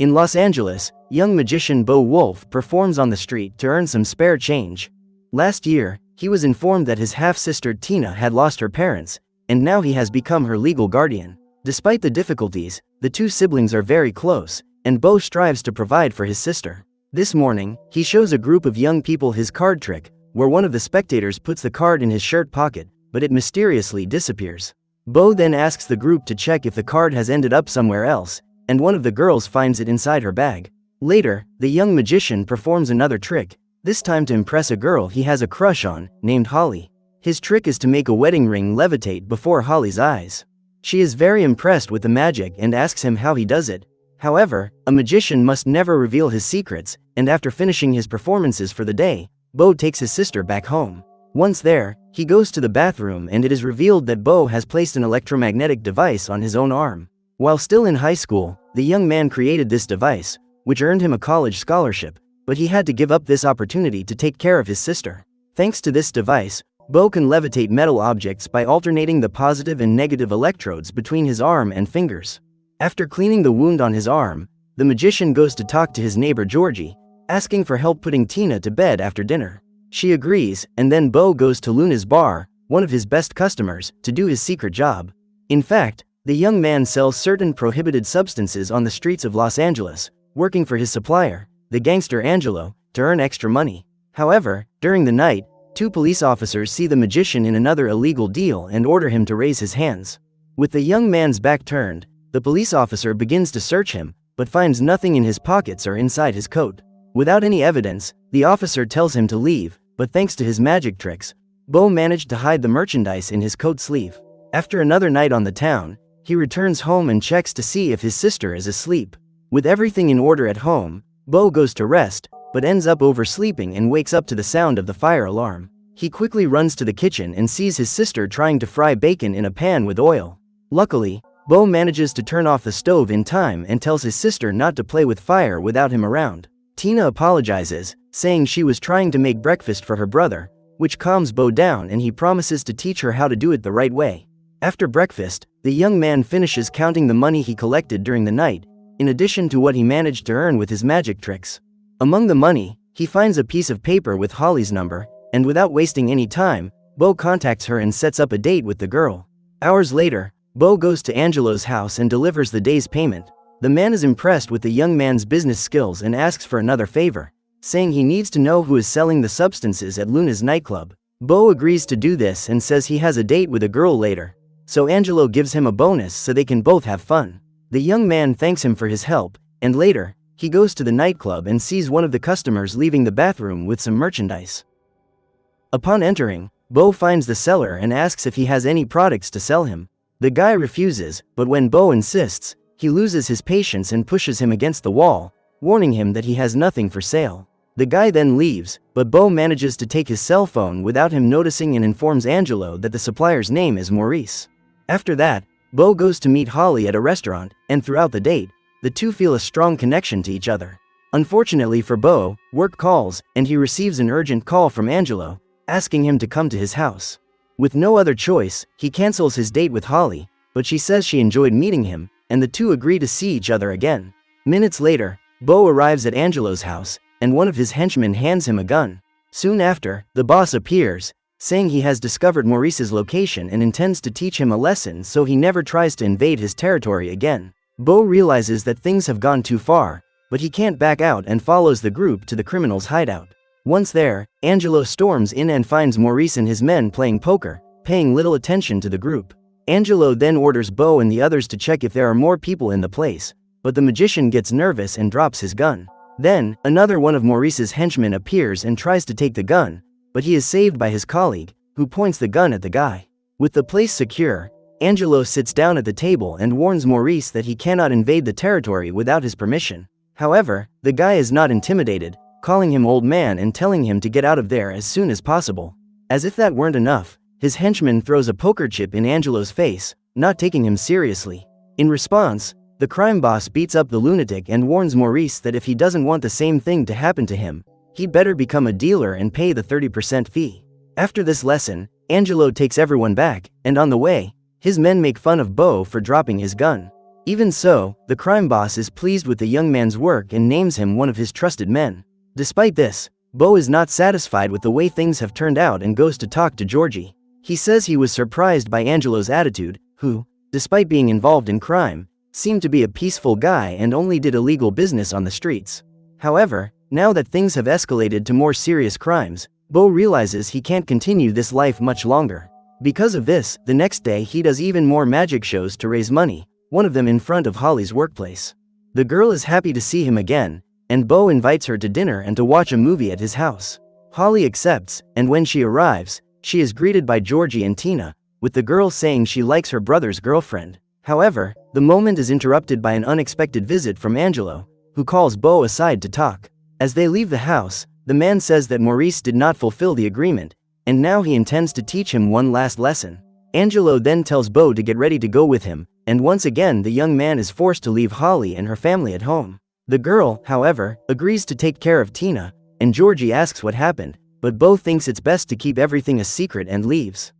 In Los Angeles, young magician Bo Wolf performs on the street to earn some spare change. Last year, he was informed that his half-sister Tina had lost her parents, and now he has become her legal guardian. Despite the difficulties, the two siblings are very close, and Bo strives to provide for his sister. This morning, he shows a group of young people his card trick, where one of the spectators puts the card in his shirt pocket, but it mysteriously disappears. Bo then asks the group to check if the card has ended up somewhere else, and one of the girls finds it inside her bag. Later, the young magician performs another trick, this time to impress a girl he has a crush on, named Holly. His trick is to make a wedding ring levitate before Holly's eyes. She is very impressed with the magic and asks him how he does it. However, a magician must never reveal his secrets, and after finishing his performances for the day, Bo takes his sister back home. Once there, he goes to the bathroom and it is revealed that Bo has placed an electromagnetic device on his own arm. While still in high school, the young man created this device, which earned him a college scholarship, but he had to give up this opportunity to take care of his sister. Thanks to this device, Bo can levitate metal objects by alternating the positive and negative electrodes between his arm and fingers. After cleaning the wound on his arm, the magician goes to talk to his neighbor Georgie, asking for help putting Tina to bed after dinner. She agrees, and then Bo goes to Luna's bar, one of his best customers, to do his secret job. In fact, the young man sells certain prohibited substances on the streets of Los Angeles, working for his supplier, the gangster Angelo, to earn extra money. However, during the night, two police officers see the magician in another illegal deal and order him to raise his hands. With the young man's back turned, the police officer begins to search him, but finds nothing in his pockets or inside his coat. Without any evidence, the officer tells him to leave, but thanks to his magic tricks, Bo managed to hide the merchandise in his coat sleeve. After another night on the town, he returns home and checks to see if his sister is asleep. With everything in order at home, Bo goes to rest, but ends up oversleeping and wakes up to the sound of the fire alarm. He quickly runs to the kitchen and sees his sister trying to fry bacon in a pan with oil. Luckily, Bo manages to turn off the stove in time and tells his sister not to play with fire without him around. Tina apologizes, saying she was trying to make breakfast for her brother, which calms Bo down and he promises to teach her how to do it the right way. After breakfast, the young man finishes counting the money he collected during the night, in addition to what he managed to earn with his magic tricks. Among the money, he finds a piece of paper with Holly's number, and without wasting any time, Bo contacts her and sets up a date with the girl. Hours later, Bo goes to Angelo's house and delivers the day's payment. The man is impressed with the young man's business skills and asks for another favor, saying he needs to know who is selling the substances at Luna's nightclub. Bo agrees to do this and says he has a date with a girl later, so Angelo gives him a bonus so they can both have fun. The young man thanks him for his help, and later, he goes to the nightclub and sees one of the customers leaving the bathroom with some merchandise. Upon entering, Bo finds the seller and asks if he has any products to sell him. The guy refuses, but when Bo insists, he loses his patience and pushes him against the wall, warning him that he has nothing for sale. The guy then leaves, but Bo manages to take his cell phone without him noticing and informs Angelo that the supplier's name is Maurice. After that, Bo goes to meet Holly at a restaurant, and throughout the date, the two feel a strong connection to each other. Unfortunately for Bo, work calls, and he receives an urgent call from Angelo, asking him to come to his house. With no other choice, he cancels his date with Holly, but she says she enjoyed meeting him, and the two agree to see each other again. Minutes later, Bo arrives at Angelo's house, and one of his henchmen hands him a gun. Soon after, the boss appears, saying he has discovered Maurice's location and intends to teach him a lesson so he never tries to invade his territory again. Bo realizes that things have gone too far, but he can't back out and follows the group to the criminal's hideout. Once there, Angelo storms in and finds Maurice and his men playing poker, paying little attention to the group. Angelo then orders Bo and the others to check if there are more people in the place, but the magician gets nervous and drops his gun. Then, another one of Maurice's henchmen appears and tries to take the gun, but he is saved by his colleague, who points the gun at the guy. With the place secure, Angelo sits down at the table and warns Maurice that he cannot invade the territory without his permission. However, the guy is not intimidated, calling him old man and telling him to get out of there as soon as possible. As if that weren't enough, his henchman throws a poker chip in Angelo's face, not taking him seriously. In response, the crime boss beats up the lunatic and warns Maurice that if he doesn't want the same thing to happen to him, he'd better become a dealer and pay the 30% fee. After this lesson, Angelo takes everyone back, and on the way, his men make fun of Bo for dropping his gun. Even so, the crime boss is pleased with the young man's work and names him one of his trusted men. Despite this, Bo is not satisfied with the way things have turned out and goes to talk to Georgie. He says he was surprised by Angelo's attitude, who, despite being involved in crime, seemed to be a peaceful guy and only did illegal business on the streets. However, now that things have escalated to more serious crimes, Bo realizes he can't continue this life much longer. Because of this, the next day he does even more magic shows to raise money, one of them in front of Holly's workplace. The girl is happy to see him again, and Bo invites her to dinner and to watch a movie at his house. Holly accepts, and when she arrives, she is greeted by Georgie and Tina, with the girl saying she likes her brother's girlfriend. However, the moment is interrupted by an unexpected visit from Angelo, who calls Bo aside to talk. As they leave the house, the man says that Maurice did not fulfill the agreement, and now he intends to teach him one last lesson. Angelo then tells Bo to get ready to go with him, and once again the young man is forced to leave Holly and her family at home. The girl, however, agrees to take care of Tina, and Georgie asks what happened, but Bo thinks it's best to keep everything a secret and leaves.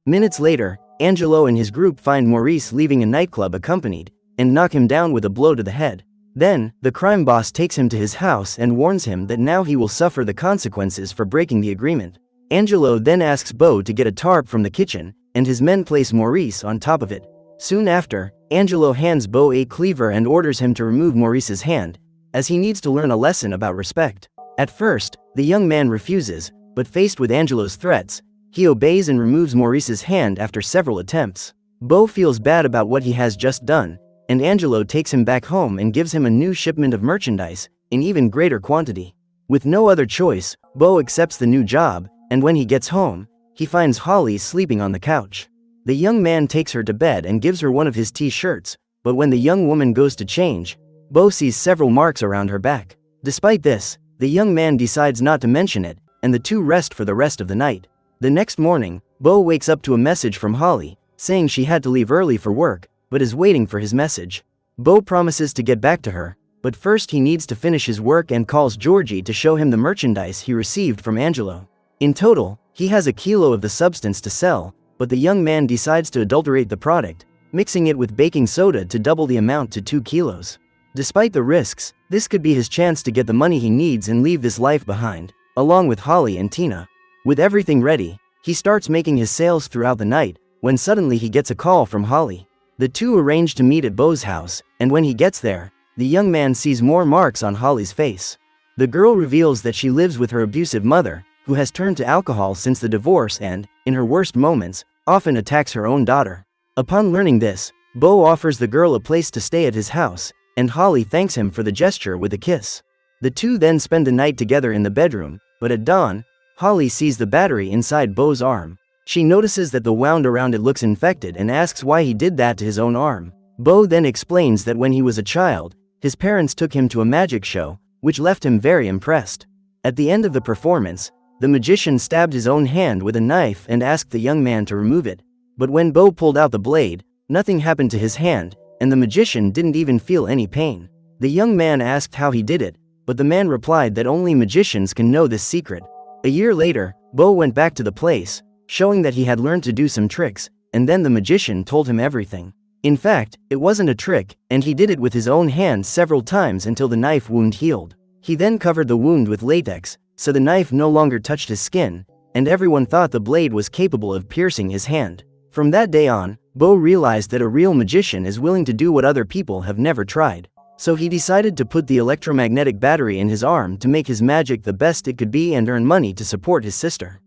Minutes later, Angelo and his group find Maurice leaving a nightclub accompanied, and knock him down with a blow to the head. Then, the crime boss takes him to his house and warns him that now he will suffer the consequences for breaking the agreement. Angelo then asks Bo to get a tarp from the kitchen, and his men place Maurice on top of it. Soon after, Angelo hands Bo a cleaver and orders him to remove Maurice's hand, as he needs to learn a lesson about respect. At first, the young man refuses, but faced with Angelo's threats, he obeys and removes Maurice's hand after several attempts. Bo feels bad about what he has just done, and Angelo takes him back home and gives him a new shipment of merchandise, in even greater quantity. With no other choice, Bo accepts the new job, and when he gets home, he finds Holly sleeping on the couch. The young man takes her to bed and gives her one of his t-shirts, but when the young woman goes to change, Bo sees several marks around her back. Despite this, the young man decides not to mention it, and the two rest for the rest of the night. The next morning, Bo wakes up to a message from Holly, saying she had to leave early for work, but is waiting for his message. Bo promises to get back to her, but first he needs to finish his work and calls Georgie to show him the merchandise he received from Angelo. In total, he has a kilo of the substance to sell, but the young man decides to adulterate the product, mixing it with baking soda to double the amount to 2 kilos. Despite the risks, this could be his chance to get the money he needs and leave this life behind, along with Holly and Tina. With everything ready, he starts making his sales throughout the night, when suddenly he gets a call from Holly. The two arrange to meet at Bo's house, and when he gets there, the young man sees more marks on Holly's face. The girl reveals that she lives with her abusive mother, who has turned to alcohol since the divorce and, in her worst moments, often attacks her own daughter. Upon learning this, Bo offers the girl a place to stay at his house, and Holly thanks him for the gesture with a kiss. The two then spend the night together in the bedroom, but at dawn, Holly sees the battery inside Bo's arm. She notices that the wound around it looks infected and asks why he did that to his own arm. Bo then explains that when he was a child, his parents took him to a magic show, which left him very impressed. At the end of the performance, the magician stabbed his own hand with a knife and asked the young man to remove it. But when Bo pulled out the blade, nothing happened to his hand, and the magician didn't even feel any pain. The young man asked how he did it, but the man replied that only magicians can know this secret. A year later, Bo went back to the place, showing that he had learned to do some tricks, and then the magician told him everything. In fact, it wasn't a trick, and he did it with his own hand several times until the knife wound healed. He then covered the wound with latex, so the knife no longer touched his skin, and everyone thought the blade was capable of piercing his hand. From that day on, Bo realized that a real magician is willing to do what other people have never tried. So he decided to put the electromagnetic battery in his arm to make his magic the best it could be and earn money to support his sister.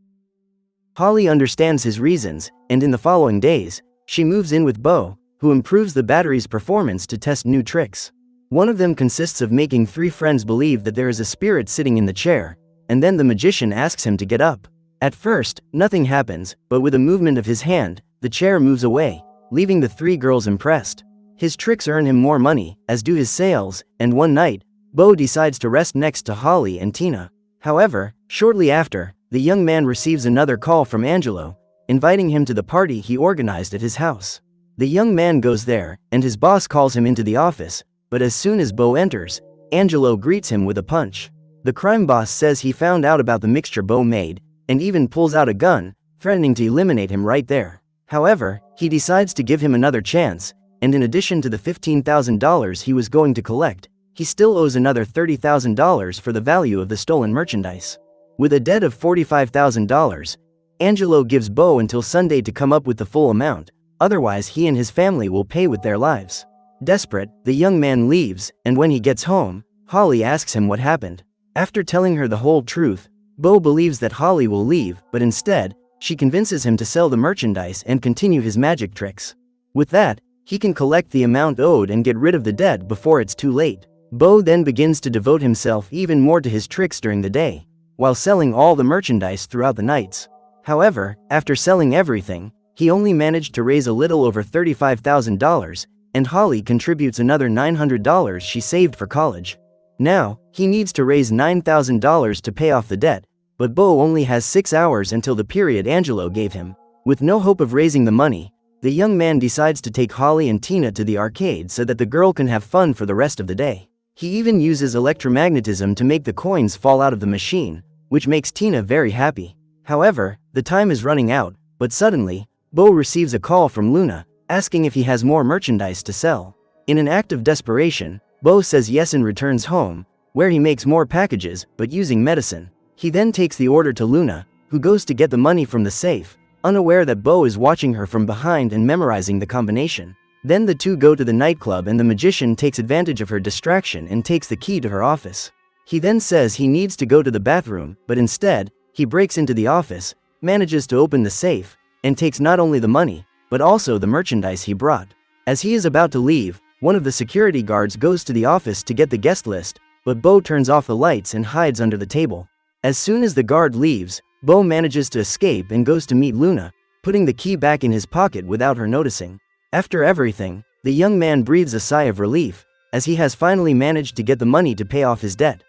Holly understands his reasons, and in the following days, she moves in with Bo, who improves the battery's performance to test new tricks. One of them consists of making 3 friends believe that there is a spirit sitting in the chair, and then the magician asks him to get up. At first, nothing happens, but with a movement of his hand, the chair moves away, leaving the 3 girls impressed. His tricks earn him more money, as do his sales, and one night, Bo decides to rest next to Holly and Tina. However, shortly after, the young man receives another call from Angelo, inviting him to the party he organized at his house. The young man goes there, and his boss calls him into the office, but as soon as Bo enters, Angelo greets him with a punch. The crime boss says he found out about the mixture Bo made, and even pulls out a gun, threatening to eliminate him right there. However, he decides to give him another chance, and in addition to the $15,000 he was going to collect, he still owes another $30,000 for the value of the stolen merchandise. With a debt of $45,000, Angelo gives Bo until Sunday to come up with the full amount, otherwise he and his family will pay with their lives. Desperate, the young man leaves, and when he gets home, Holly asks him what happened. After telling her the whole truth, Bo believes that Holly will leave, but instead, she convinces him to sell the merchandise and continue his magic tricks. With that, he can collect the amount owed and get rid of the debt before it's too late. Bo then begins to devote himself even more to his tricks during the day, while selling all the merchandise throughout the nights. However, after selling everything, he only managed to raise a little over $35,000, and Holly contributes another $900 she saved for college. Now, he needs to raise $9,000 to pay off the debt, but Bo only has 6 hours until the period Angelo gave him. With no hope of raising the money, the young man decides to take Holly and Tina to the arcade so that the girl can have fun for the rest of the day. He even uses electromagnetism to make the coins fall out of the machine, which makes Tina very happy. However, the time is running out, but suddenly, Bo receives a call from Luna, asking if he has more merchandise to sell. In an act of desperation, Bo says yes and returns home, where he makes more packages, but using medicine. He then takes the order to Luna, who goes to get the money from the safe, unaware that Bo is watching her from behind and memorizing the combination. Then the two go to the nightclub and the magician takes advantage of her distraction and takes the key to her office. He then says he needs to go to the bathroom, but instead, he breaks into the office, manages to open the safe, and takes not only the money, but also the merchandise he brought. As he is about to leave, one of the security guards goes to the office to get the guest list, but Bo turns off the lights and hides under the table. As soon as the guard leaves, Bo manages to escape and goes to meet Luna, putting the key back in his pocket without her noticing. After everything, the young man breathes a sigh of relief, as he has finally managed to get the money to pay off his debt.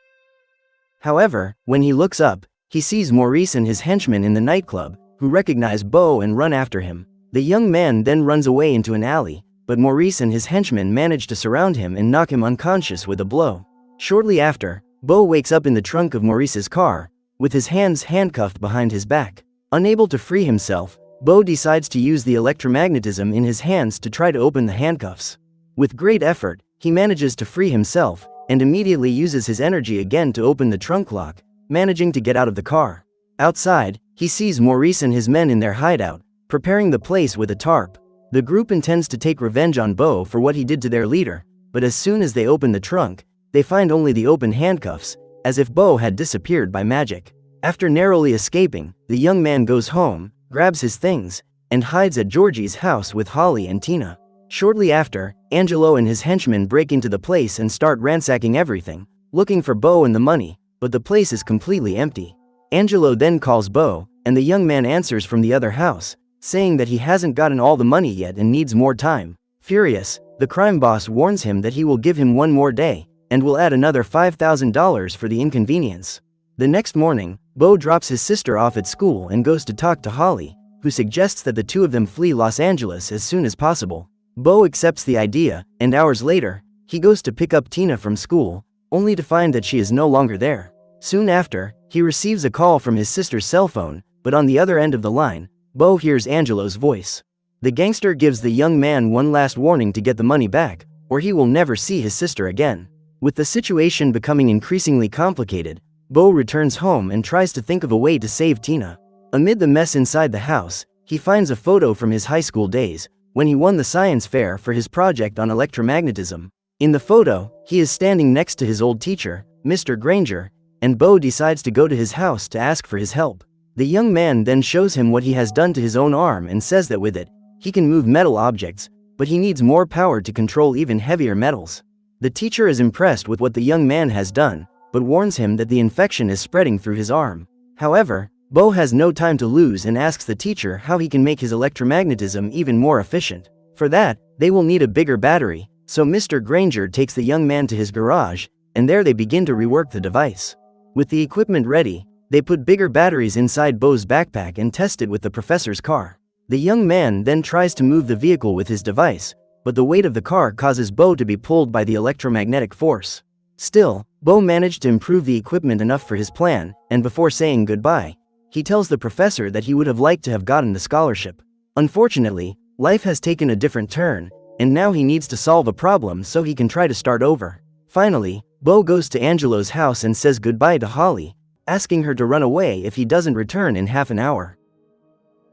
However, when he looks up, he sees Maurice and his henchmen in the nightclub, who recognize Bo and run after him. The young man then runs away into an alley, but Maurice and his henchmen manage to surround him and knock him unconscious with a blow. Shortly after, Bo wakes up in the trunk of Maurice's car, with his hands handcuffed behind his back. Unable to free himself, Bo decides to use the electromagnetism in his hands to try to open the handcuffs. With great effort, he manages to free himself, and immediately uses his energy again to open the trunk lock, managing to get out of the car. Outside, he sees Maurice and his men in their hideout, preparing the place with a tarp. The group intends to take revenge on Bo for what he did to their leader, but as soon as they open the trunk, they find only the open handcuffs, as if Bo had disappeared by magic. After narrowly escaping, the young man goes home, grabs his things, and hides at Georgie's house with Holly and Tina. Shortly after, Angelo and his henchmen break into the place and start ransacking everything, looking for Bo and the money, but the place is completely empty. Angelo then calls Bo, and the young man answers from the other house, saying that he hasn't gotten all the money yet and needs more time. Furious, the crime boss warns him that he will give him one more day, and will add another $5,000 for the inconvenience. The next morning, Bo drops his sister off at school and goes to talk to Holly, who suggests that the two of them flee Los Angeles as soon as possible. Bo accepts the idea, and hours later, he goes to pick up Tina from school, only to find that she is no longer there. Soon after, he receives a call from his sister's cell phone, but on the other end of the line, Bo hears Angelo's voice. The gangster gives the young man one last warning to get the money back, or he will never see his sister again. With the situation becoming increasingly complicated, Bo returns home and tries to think of a way to save Tina. Amid the mess inside the house, he finds a photo from his high school days, when he won the science fair for his project on electromagnetism. In the photo, he is standing next to his old teacher, Mr. Granger, and Bo decides to go to his house to ask for his help. The young man then shows him what he has done to his own arm and says that with it, he can move metal objects, but he needs more power to control even heavier metals. The teacher is impressed with what the young man has done, but warns him that the infection is spreading through his arm. However, Bo has no time to lose and asks the teacher how he can make his electromagnetism even more efficient. For that, they will need a bigger battery, so Mr. Granger takes the young man to his garage, and there they begin to rework the device. With the equipment ready, they put bigger batteries inside Bo's backpack and test it with the professor's car. The young man then tries to move the vehicle with his device, but the weight of the car causes Bo to be pulled by the electromagnetic force. Still, Bo managed to improve the equipment enough for his plan, and before saying goodbye, he tells the professor that he would have liked to have gotten the scholarship. Unfortunately, life has taken a different turn, and now he needs to solve a problem so he can try to start over. Finally, Bo goes to Angelo's house and says goodbye to Holly, asking her to run away if he doesn't return in half an hour.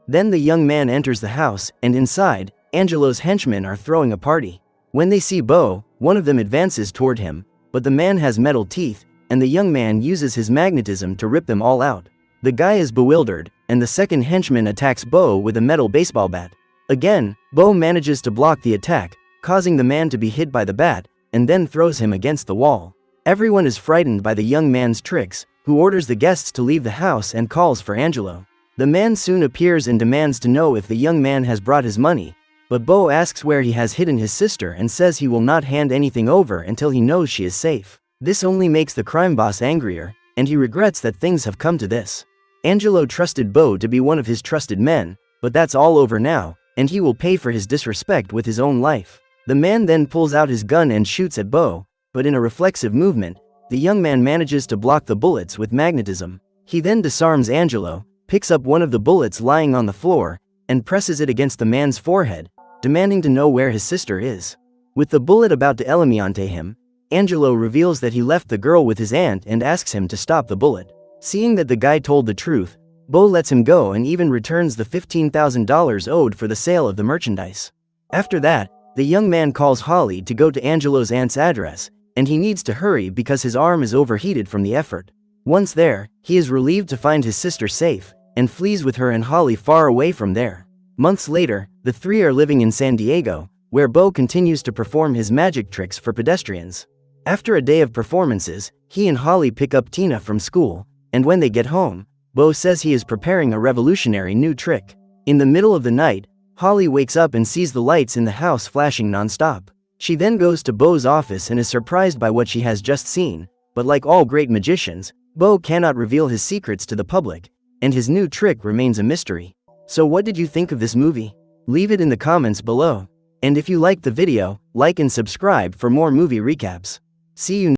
Then the young man enters the house, and inside, Angelo's henchmen are throwing a party. When they see Bo, one of them advances toward him, but the man has metal teeth, and the young man uses his magnetism to rip them all out. The guy is bewildered, and the second henchman attacks Bo with a metal baseball bat. Again, Bo manages to block the attack, causing the man to be hit by the bat, and then throws him against the wall. Everyone is frightened by the young man's tricks, who orders the guests to leave the house and calls for Angelo. The man soon appears and demands to know if the young man has brought his money, but Bo asks where he has hidden his sister and says he will not hand anything over until he knows she is safe. This only makes the crime boss angrier, and he regrets that things have come to this. Angelo trusted Bo to be one of his trusted men, but that's all over now, and he will pay for his disrespect with his own life. The man then pulls out his gun and shoots at Bo, but in a reflexive movement, the young man manages to block the bullets with magnetism. He then disarms Angelo, picks up one of the bullets lying on the floor, and presses it against the man's forehead, demanding to know where his sister is. With the bullet about to eliminate him, Angelo reveals that he left the girl with his aunt and asks him to stop the bullet. Seeing that the guy told the truth, Bo lets him go and even returns the $15,000 owed for the sale of the merchandise. After that, the young man calls Holly to go to Angelo's aunt's address, and he needs to hurry because his arm is overheated from the effort. Once there, he is relieved to find his sister safe, and flees with her and Holly far away from there. Months later, the three are living in San Diego, where Bo continues to perform his magic tricks for pedestrians. After a day of performances, he and Holly pick up Tina from school, and when they get home, Bo says he is preparing a revolutionary new trick. In the middle of the night, Holly wakes up and sees the lights in the house flashing non-stop. She then goes to Bo's office and is surprised by what she has just seen, but like all great magicians, Bo cannot reveal his secrets to the public, and his new trick remains a mystery. So what did you think of this movie? Leave it in the comments below. And if you liked the video, like and subscribe for more movie recaps. See you